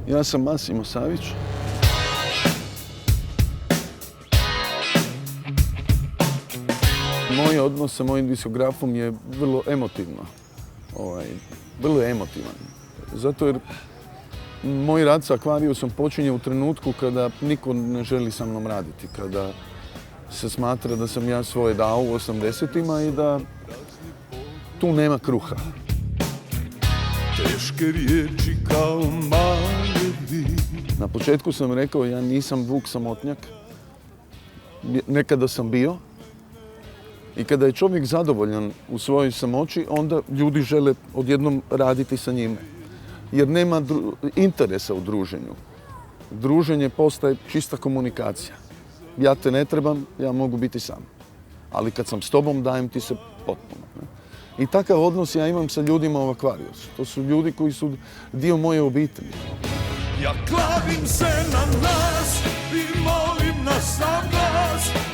Ja sam Massimo Savić. Moj odnos sa mojim diskografom je vrlo emotivno. Vrlo je emotivan. Zato jer moj rad sa Aquariusom počinje u trenutku kada niko ne želi sa mnom raditi. Kada se smatra da sam ja svoje dao u 80-ima i da tu nema kruha. Teške riječi kao mali. Na početku sam rekao ja nisam Vuk samotnjak. Nekada sam bio. I kada je čovjek zadovoljan u svojoj samoći, onda ljudi žele odjednom raditi sa njime. Jer nema interesa u druženju. Druženje postaje čista komunikacija. Ja te ne trebam, ja mogu biti sam. Ali kad sam s tobom, dajem ti se potpuno. I takav odnos ja imam sa ljudima u Aquariusu. To su ljudi koji su dio moje obitelji. Ja klavim se na nas i molim na sav glas.